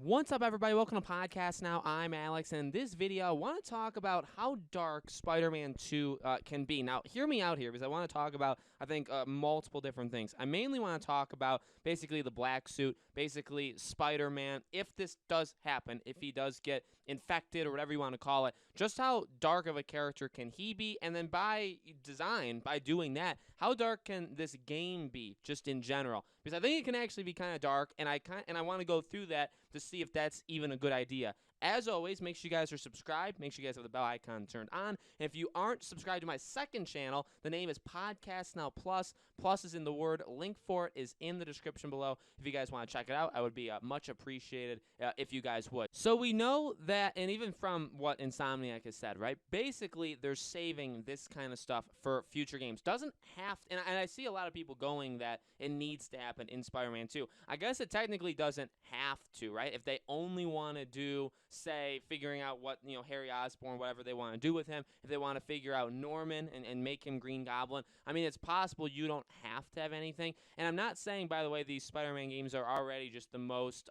What's up, everybody? Welcome to Podcast Now. I'm Alex, and in this video, I want to talk about how dark Spider-Man 2 can be. Now, hear me out here, because I want to talk about, I think, multiple different things. I mainly want to talk about, basically, the black suit, basically, Spider-Man, if this does happen, if he does get infected, or whatever you want to call it, just how dark of a character can he be, and then by design, by doing that, how dark can this game be, just in general? Because I think it can actually be kind of dark, and I want to go through that to see if that's even a good idea. As always, make sure you guys are subscribed. Make sure you guys have the bell icon turned on. And if you aren't subscribed to my second channel, the name is Podcast Now Plus. Plus is in the word. Link for it is in the description below. If you guys want to check it out, I would be much appreciated if you guys would. So we know that, and even from what Insomniac has said, right? Basically, they're saving this kind of stuff for future games. Doesn't have to, and I see a lot of people going that it needs to happen in Spider-Man 2. I guess it technically doesn't have to, right? If they only want to do, say, figuring out what, Harry Osborn, whatever they want to do with him, if they want to figure out Norman and make him Green Goblin, I mean, it's possible. You don't have to have anything. And I'm not saying, by the way, these Spider-Man games are already just the most,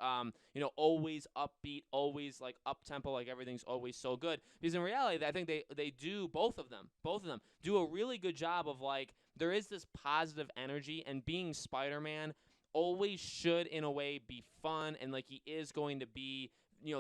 always upbeat, always, like, up-tempo, like, everything's always so good. Because in reality, I think they do, both of them, do a really good job of, like, there is this positive energy, and being Spider-Man always should, in a way, be fun, and, like, he is going to be,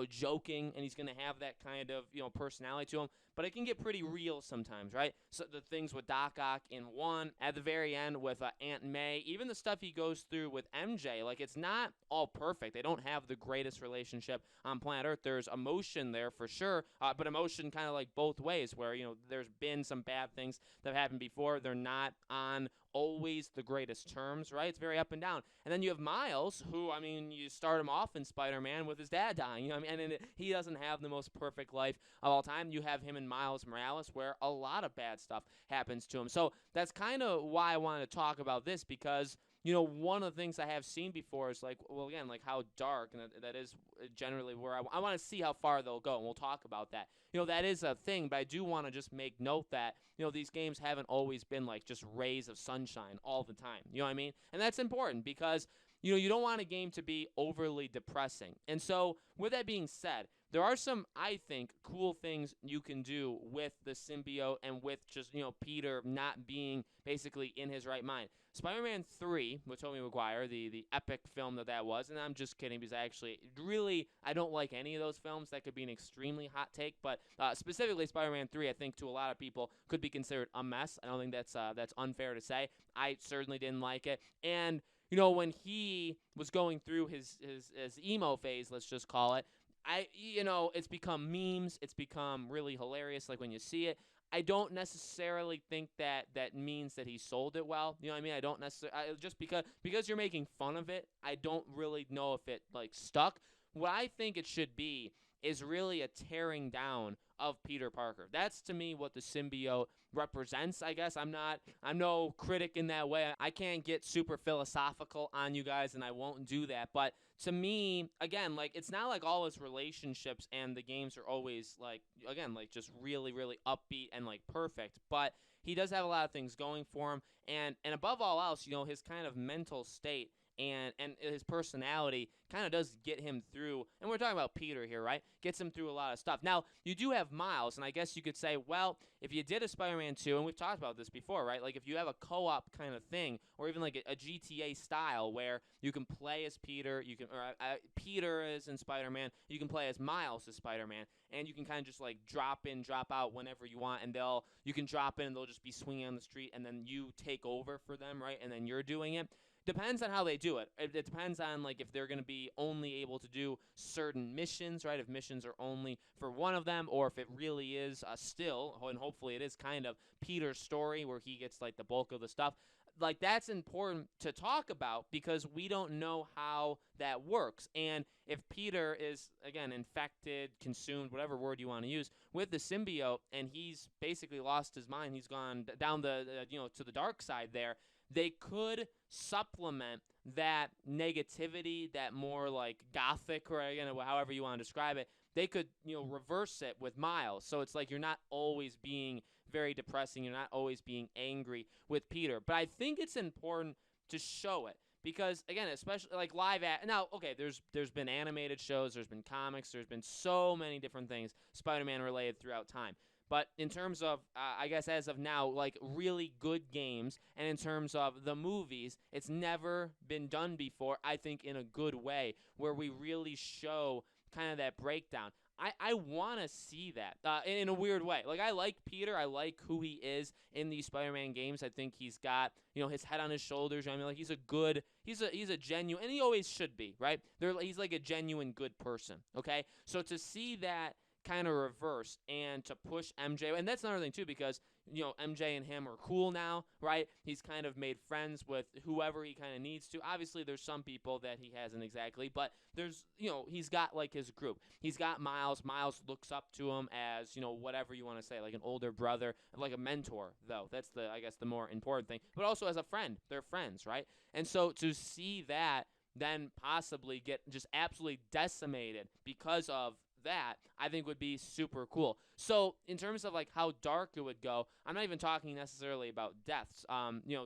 joking, and he's going to have that kind of, personality to him, but it can get pretty real sometimes, right? So the things with Doc Ock in 1, at the very end with Aunt May, even the stuff he goes through with MJ, like, it's not all perfect. They don't have the greatest relationship on planet Earth. There's emotion there for sure, but emotion kind of like both ways, where, there's been some bad things that have happened before. They're not on always the greatest terms, right? It's very up and down. And then you have Miles, who, I mean, you start him off in Spider-Man with his dad dying, and he doesn't have the most perfect life of all time. You have him in Miles Morales, where a lot of bad stuff happens to him. So that's kind of why I wanted to talk about this, because one of the things I have seen before is, like, well, again, like, how dark, and that is generally where I want to see how far they'll go, and we'll talk about that. That is a thing, but I do want to just make note that, these games haven't always been, like, just rays of sunshine all the time. You know what I mean? And that's important, because, you don't want a game to be overly depressing. And so, with that being said, there are some, I think, cool things you can do with the symbiote and with just, Peter not being basically in his right mind. Spider-Man 3 with Tobey Maguire, the epic film that was, and I'm just kidding, because I don't like any of those films. That could be an extremely hot take, but specifically Spider-Man 3, I think to a lot of people could be considered a mess. I don't think that's unfair to say. I certainly didn't like it. And when he was going through his emo phase, let's just call it, it's become memes. It's become really hilarious, like, when you see it. I don't necessarily think that means that he sold it well. You know what I mean? I don't necessarily, just because you're making fun of it, I don't really know if it, like, stuck. What I think it should be is really a tearing down of Peter Parker. That's, to me, what the symbiote represents, I guess. I'm no critic in that way. I can't get super philosophical on you guys, and I won't do that. But to me, again, like, it's not like all his relationships and the games are always, like, again, like, just really, really upbeat and, like, perfect. But he does have a lot of things going for him. And above all else, his kind of mental state and his personality kind of does get him through, and we're talking about Peter here, right? Gets him through a lot of stuff. Now, you do have Miles, and I guess you could say, well, if you did a Spider-Man 2, and we've talked about this before, right? Like, if you have a co-op kind of thing, or even like a GTA style where you can play as Peter, Peter is in Spider-Man, you can play as Miles as Spider-Man, and you can kind of just, like, drop in, drop out whenever you want, and you can drop in, and they'll just be swinging on the street, and then you take over for them, right? And then you're doing it. Depends on how they do it. It depends on, like, if they're going to be only able to do certain missions, right? If missions are only for one of them, or if it really is still, and hopefully it is kind of Peter's story where he gets, like, the bulk of the stuff. Like, that's important to talk about, because we don't know how that works. And if Peter is, again, infected, consumed, whatever word you want to use, with the symbiote, and he's basically lost his mind, he's gone down to the dark side there, they could supplement that negativity, that more, like, gothic, or, again, however you want to describe it. They could, reverse it with Miles. So it's like you're not always being very depressing. You're not always being angry with Peter. But I think it's important to show it, because again, especially like now, okay, there's been animated shows, there's been comics, there's been so many different things Spider-Man related throughout time. But in terms of, I guess as of now, like really good games, and in terms of the movies, it's never been done before, I think, in a good way, where we really show kind of that breakdown. I want to see that in a weird way. Like, I like Peter. I like who he is in these Spider-Man games. I think he's got, his head on his shoulders. I mean, like, he's a genuine, and he always should be, right? He's like a genuine good person, okay? So to see that kind of reverse and to push MJ, and that's another thing too, because MJ and him are cool now, right? He's kind of made friends with whoever he kind of needs to. Obviously there's some people that he hasn't exactly, but there's he's got like his group. He's got Miles looks up to him as whatever you want to say, like an older brother, like a mentor, though that's I guess the more important thing, but also as a friend. They're friends, right? And so to see that then possibly get just absolutely decimated because of that, I think would be super cool. So in terms of like how dark it would go, I'm not even talking necessarily about deaths.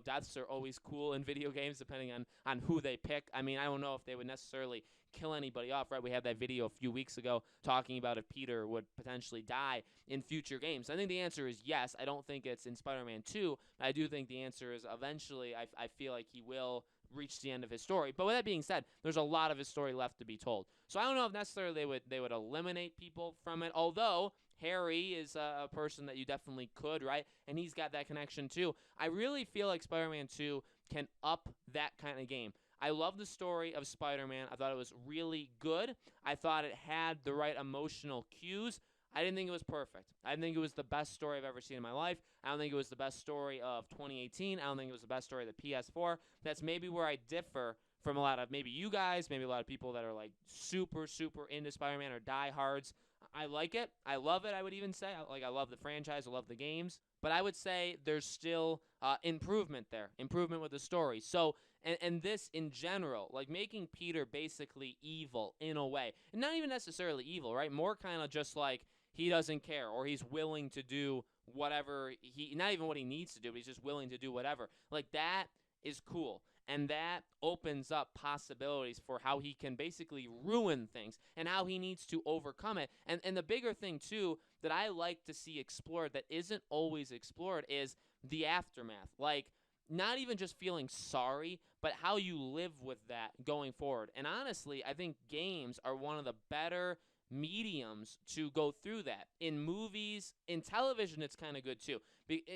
Deaths are always cool in video games depending on who they pick. I mean, I don't know if they would necessarily kill anybody off, right? We had that video a few weeks ago talking about if Peter would potentially die in future games. I think the answer is yes. I don't think it's in Spider-Man 2. I do think the answer is eventually I feel like he will reach the end of his story. But with that being said, there's a lot of his story left to be told. So I don't know if necessarily they would eliminate people from it, although Harry is a person that you definitely could, right? And he's got that connection too. I really feel like Spider-Man 2 can up that kind of game. I love the story of Spider-Man. I thought it was really good. I thought it had the right emotional cues. I didn't think it was perfect. I didn't think it was the best story I've ever seen in my life. I don't think it was the best story of 2018. I don't think it was the best story of the PS4. That's maybe where I differ from a lot of maybe you guys, maybe a lot of people that are like super, super into Spider-Man or diehards. I like it. I love it, I would even say. I love the franchise. I love the games. But I would say there's still improvement there, improvement with the story. So, and this in general, like making Peter basically evil in a way. And not even necessarily evil, right? More kind of just like, he doesn't care, or he's willing to do whatever not even what he needs to do, but he's just willing to do whatever. Like, that is cool. And that opens up possibilities for how he can basically ruin things and how he needs to overcome it. And the bigger thing, too, that I like to see explored that isn't always explored is the aftermath. Like, not even just feeling sorry, but how you live with that going forward. And honestly, I think games are one of the better mediums to go through that. In movies, in television, it's kind of good too.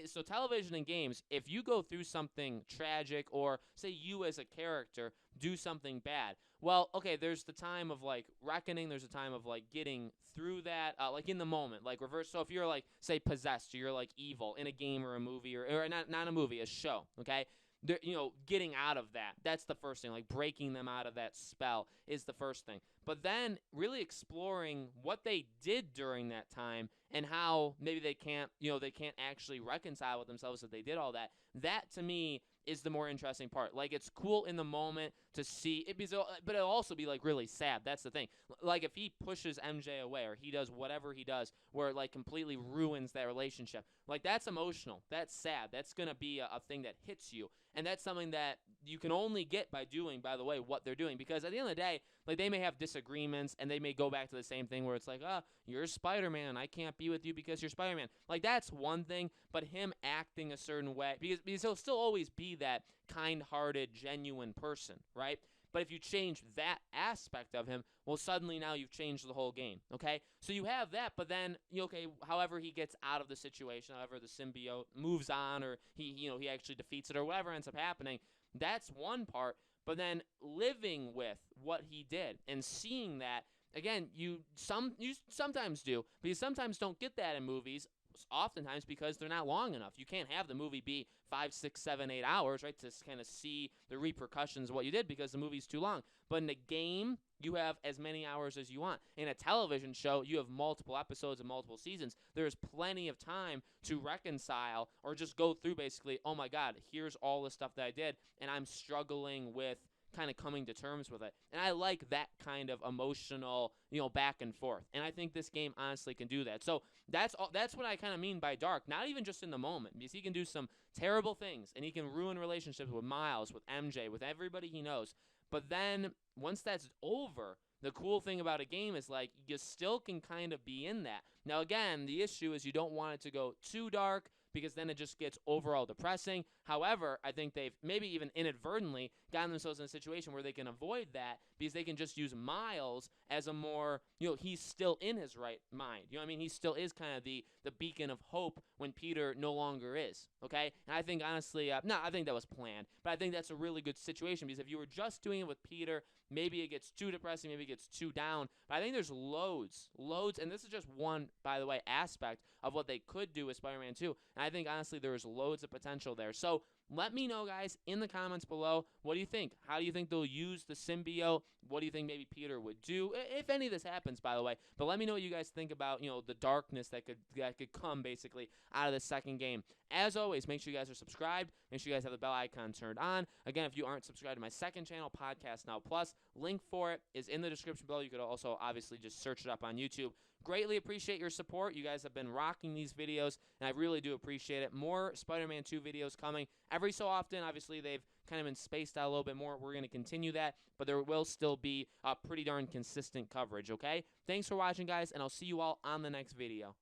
So television and games, if you go through something tragic, or say you as a character do something bad, well, okay, there's the time of like reckoning, there's a time of like getting through that, like in the moment, like reverse. So if you're like, say, possessed, or you're like evil in a game or a movie, or not a movie, a show, okay? Getting out of that, that's the first thing. Like breaking them out of that spell is the first thing. But then really exploring what they did during that time and how maybe they can't actually reconcile with themselves that they did all that. That to me is the more interesting part. Like, it's cool in the moment to see it, but it'll also be like really sad. That's the thing. Like, if he pushes MJ away, or he does whatever he does where it like completely ruins that relationship, like, that's emotional. That's sad. That's gonna be a thing that hits you. And that's something that you can only get by doing, by the way, what they're doing. Because at the end of the day, like, they may have disagreements, and they may go back to the same thing where it's like, you're Spider-Man, I can't be with you because you're Spider-Man. Like, that's one thing, but him acting a certain way, because he'll still always be that kind-hearted, genuine person, right? But if you change that aspect of him, well, suddenly now you've changed the whole game, okay? So you have that, but then, however he gets out of the situation, however the symbiote moves on, or he actually defeats it, or whatever ends up happening, that's one part. But then living with what he did and seeing that, again, you sometimes do, but you sometimes don't get that in movies, oftentimes because they're not long enough. You can't have the movie be 5, 6, 7, 8 hours, right, to kind of see the repercussions of what you did, because the movie's too long. But in a game, you have as many hours as you want. In a television show, you have multiple episodes and multiple seasons. There's plenty of time to reconcile, or just go through basically, oh my God, here's all the stuff that I did, and I'm struggling with kind of coming to terms with it. And I like that kind of emotional, back and forth. And I think this game honestly can do that. So that's what I kind of mean by dark. Not even just in the moment, because he can do some terrible things, and he can ruin relationships with Miles, with MJ, with everybody he knows. But then once that's over, the cool thing about a game is, like, you still can kind of be in that. Now, again, the issue is you don't want it to go too dark, because then it just gets overall depressing. However, I think they've maybe even inadvertently gotten themselves in a situation where they can avoid that, because they can just use Miles as a more, he's still in his right mind. You know what I mean? He still is kind of the beacon of hope when Peter no longer is, okay? And I think, honestly, I think that was planned, but I think that's a really good situation, because if you were just doing it with Peter, maybe it gets too depressing, maybe it gets too down. But I think there's loads, and this is just one, by the way, aspect of what they could do with Spider-Man 2. And I think, honestly, there's loads of potential there. So let me know, guys, in the comments below, what do you think? How do you think they'll use the symbiote? What do you think maybe Peter would do, if any of this happens, by the way? But let me know what you guys think about, the darkness that could come, basically, out of the second game. As always, make sure you guys are subscribed. Make sure you guys have the bell icon turned on. Again, if you aren't subscribed to my second channel, Podcast Now Plus, link for it is in the description below. You could also, obviously, just search it up on YouTube. Greatly appreciate your support. You guys have been rocking these videos, and I really do appreciate it. More Spider-Man 2 videos coming every so often. Obviously, they've kind of been spaced out a little bit more. We're going to continue that, but there will still be a pretty darn consistent coverage, okay? Thanks for watching, guys, and I'll see you all on the next video.